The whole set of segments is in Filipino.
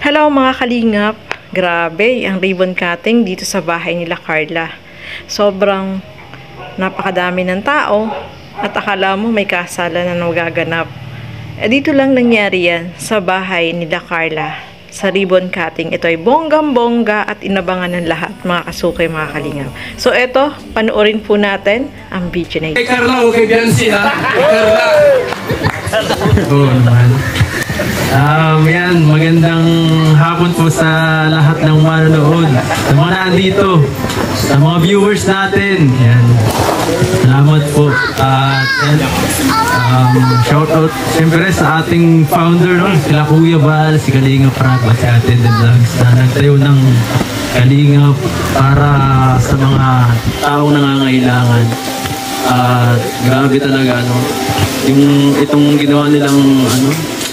Hello mga kalingap! Grabe, ang ribbon cutting dito sa bahay nila Carla. Sobrang napakadami ng tao at akala mo may kasalan na magaganap. Dito lang nangyari yan sa bahay nila Carla. Sa ribbon cutting, ito ay bonggang-bongga at inabangan ng lahat mga kasukay mga kalingap. So eto, panoorin po natin ang video na ito. Kay Carla o kay Biancy ha? Carla! Oo naman. Yan, magandang hapon po sa lahat ng manonood, sa mga nandito, sa mga viewers natin. Yan. Salamat po. At shout out siyempre sa ating founder, no? Sila Kuya Bal, si Kalinga Prag, si Ate The Vlogs na nagtayo ng Kalinga para sa mga taong nangangailangan. At grabe talaga, no? Itong ginawa nilang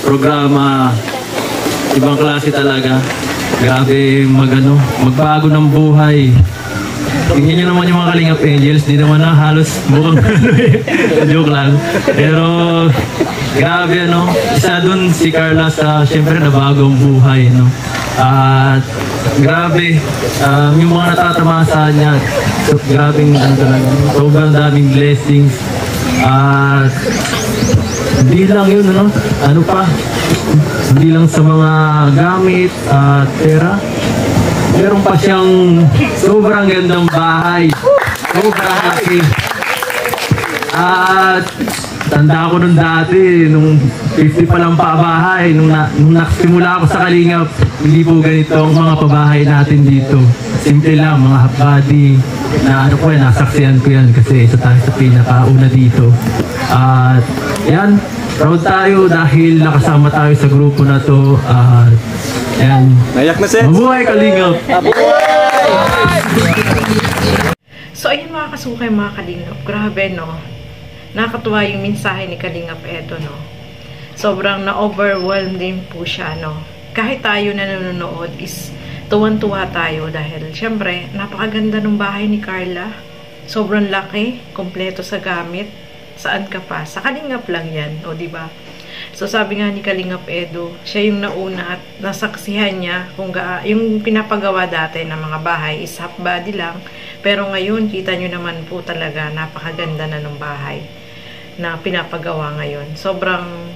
programa, ibang klase talaga. Grabe magbago ng buhay. Tingnan nyo naman yung mga Kalingap Angels, di naman na halos mukhang joke lang. Pero grabe isa dun si Carla sa syempre nabago ang buhay, no? At grabe, yung mga natatamasa niya, so, grabing talaga, sobrang daming blessings. At hindi lang yun, ano pa, hindi lang sa mga gamit at pera, meron pa siyang sobrang gandang bahay, sobrang laki. At tanda ko nung dati, nung 50 pa lang pabahay, nung nagsimula ako sa Kalingap, hindi po ganito ang mga pabahay natin dito. Simple lang, mga half body, na nasaksihan ko yan kasi isa tayo sa pinakauna dito. At yan, proud tayo dahil nakasama tayo sa grupo na to. At yan, nayak na set! mabuhay Kalingap! So ayun mga kasukay mga Kalingap, grabe nakakatuwa yung mensahe ni Kalingap Edo, sobrang na-overwhelmed din po siya, kahit tayo na nanonood is tuwan-tuwa tayo dahil syempre napakaganda ng bahay ni Carla, sobrang laki, kompleto sa gamit, saan ka pa, sa Kalingap lang yan, diba? So sabi nga ni Kalingap Edo, siya yung nauna at nasaksihan niya kung yung pinapagawa dati ng mga bahay is half body lang, pero ngayon kita nyo naman po talaga napakaganda na ng bahay na pinapagawa ngayon. Sobrang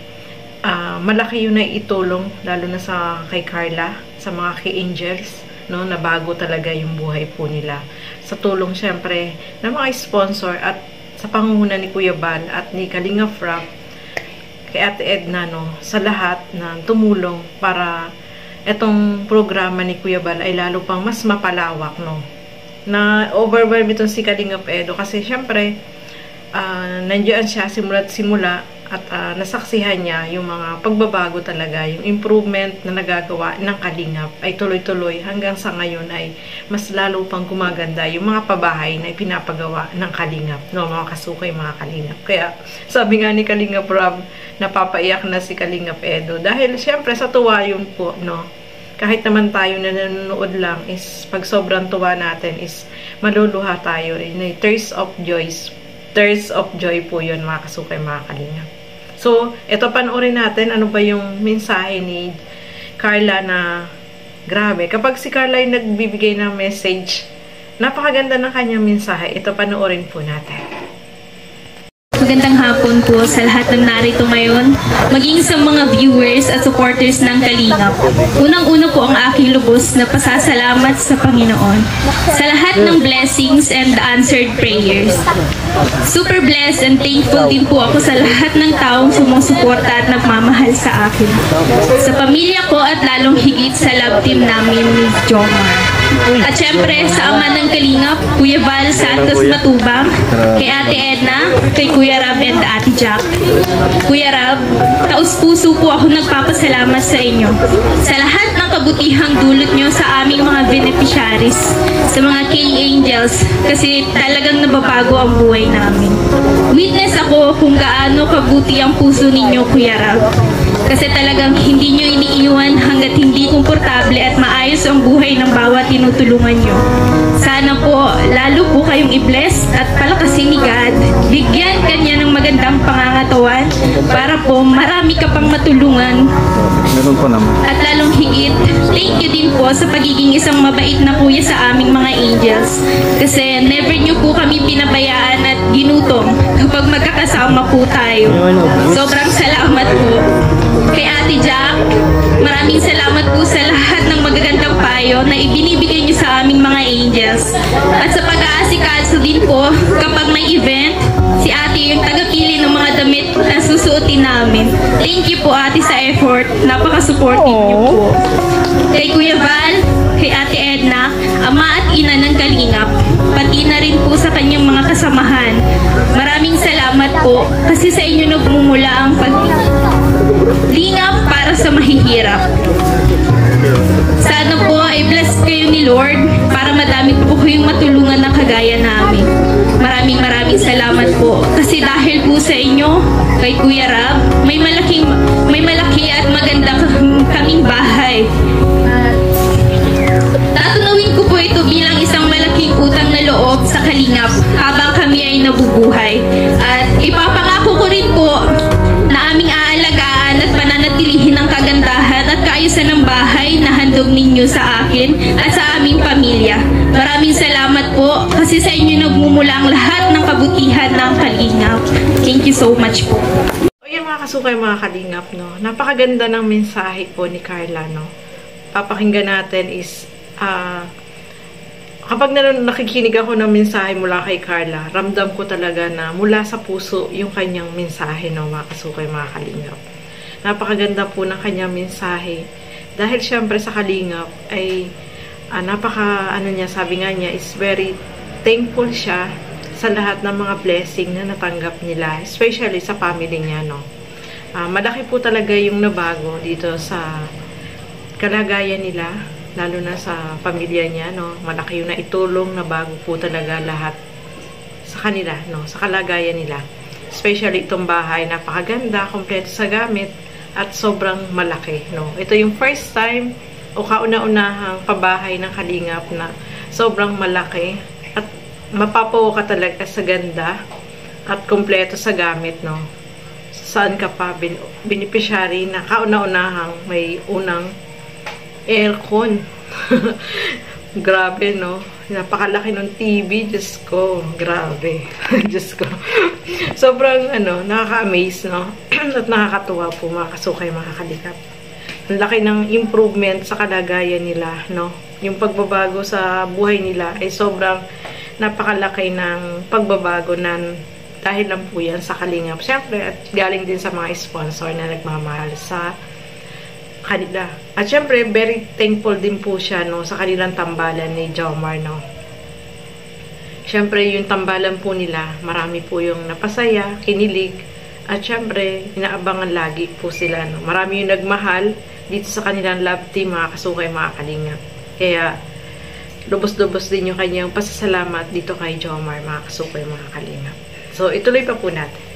malaki yun na itulong lalo na sa kay Carla, sa mga kay Angels, na bago talaga yung buhay po nila. Sa tulong syempre ng mga sponsor at sa pangunguna ni Kuya Bal at ni Kalinga Frap, kay Ate Edna, sa lahat na tumulong para etong programa ni Kuya Bal ay lalo pang mas mapalawak, na overwhelmed itong si Kalingap Edo kasi syempre nandiyan siya simula't simula at nasaksihan niya yung mga pagbabago talaga, yung improvement na nagagawa ng Kalingap ay tuloy-tuloy hanggang sa ngayon ay mas lalo pang gumaganda yung mga pabahay na ipinapagawa ng Kalingap, mga kasukay mga Kalingap. Kaya sabi nga ni Kalingap Rob, napapaiyak na si Kalingap Edo dahil syempre sa tuwa yun po, kahit naman tayo na nanonood lang is pag sobrang tuwa natin is maluluha tayo, tears of joy po yun mga kasukay mga Kalingap. So, ito panoorin natin ano ba yung mensahe ni Carla na grabe. Kapag si Carla ay nagbibigay ng message, napakaganda ng kanyang mensahe. Ito panoorin po natin. Magandang hapon po sa lahat ng narito ngayon, maging sa mga viewers at supporters ng Kalingap. Unang-una po ang aking lubos na pasasalamat sa Panginoon sa lahat ng blessings and answered prayers. Super blessed and thankful din po ako sa lahat ng taong sumusuporta at nagmamahal sa akin. Sa pamilya ko at lalong higit sa love team namin ni Jomar. At syempre sa ama ng Kalingap, Kuya Val Santos Matubang, kay Ate Edna, kay Kuya Rab and Ate Jack. Kuya Rab, taus-puso po ako nagpapasalamat sa inyo sa lahat ng kabutihang dulot nyo sa aming mga beneficiaries, sa mga K-Angels, kasi talagang nababago ang buhay namin. Witness ako kung gaano kabuti ang puso ninyo, Kuya Rab. Kasi talagang hindi nyo iniiwan hanggat hindi komportable at maayos ang buhay ng bawat tinutulungan nyo. Sana po, lalo po kayong i-bless at palakasin ni God. Bigyan kanya ng magandang pangangatawan para po marami ka pang matulungan. Meron pa naman. At lalong higit, sa pagiging isang mabait na kuya sa aming mga angels. Kasi never niyo po kami pinabayaan at ginutom kapag magkakasama po tayo. Sobrang salamat po. Kay Ate Jack, maraming salamat po sa lahat ng magagandang payo na ibinibigay niyo sa aming mga angels. At sa pag-aasikaso din po kapag may event, si Ate yung tagapili ng mga damit na susuotin namin. Thank you po Ate sa effort. Napaka-supportive niyo po. Kay Kuya Val, kay Ate Edna, ama at ina ng Kalingap, pati na rin po sa kanyang mga kasamahan. Maraming salamat po kasi sa inyo nagmumula ang paglingap para sa mahihirap. Sana po ay bless kayo ni Lord para madami po kayong matulungan na kagaya namin. Maraming salamat po kasi dahil po sa inyo, kay Kuya Rab, may malaki at maganda kaming bahay. Tatunawin ko po ito bilang isang malaking utang na loob sa Kalingap habang kami ay nabubuhay. At ipapangako ko rin po na aming aalagaan at pananatilihin ang kagandahan at kaayusan ng bahay na handog ninyo sa akin at sa aming pamilya. Maraming salamat po kasi sa inyo nagmumula ang lahat ng kabutihan ng Kalingap. Thank you so much po. O yung mga kasukay, mga Kalingap, no? Napakaganda ng mensahe po ni Carla, no? Papakinggan natin is kapag nakikinig ako ng mensahe mula kay Carla, ramdam ko talaga na mula sa puso yung kanyang mensahe, no, mga kasukay, mga Kalingap. Napakaganda po ng kanyang mensahe. Dahil syempre sa Kalingap ay sabi nga niya, is very thankful siya sa lahat ng mga blessing na natanggap nila, especially sa family niya, no. Malaki po talaga yung nabago dito sa kalagayan nila, lalo na sa pamilya niya, no. Malaki yung naitulong na bago po talaga lahat sa kanila, no, sa kalagayan nila. Especially itong bahay, napakaganda, kompleto sa gamit, at sobrang malaki, no. Ito yung first time o kauna-unahang pabahay ng Kalingap na sobrang malaki at mapapaw ka talaga sa ganda at kompleto sa gamit, no. Saan ka pa beneficiary na kauna-unahang may unang aircon. Grabe, no? Napakalaki ng TV. Diyos ko. Grabe. Diyos ko. Sobrang, nakaka-amaze, no? At nakakatuwa po, mga kasukay, mga Kalingap. Ang laki ng improvement sa kalagayan nila, no? Yung pagbabago sa buhay nila ay sobrang napakalaki ng pagbabago na dahil lang po yan sa Kalingap. Siyempre, at galing din sa mga sponsor na nagmamahal sa kanila. At syempre, very thankful din po siya, no, sa kanilang tambalan ni Jomar, no. Syempre, yung tambalan po nila, marami po yung napasaya, kinilig, at syempre, inaabangan lagi po sila, no. Marami yung nagmahal dito sa kanilang love team, mga kasukay, mga Kalingap. Kaya, lubos-lubos din yung kanyang pasasalamat dito kay Jomar, mga kasukay, mga Kalingap. So, ituloy pa po natin.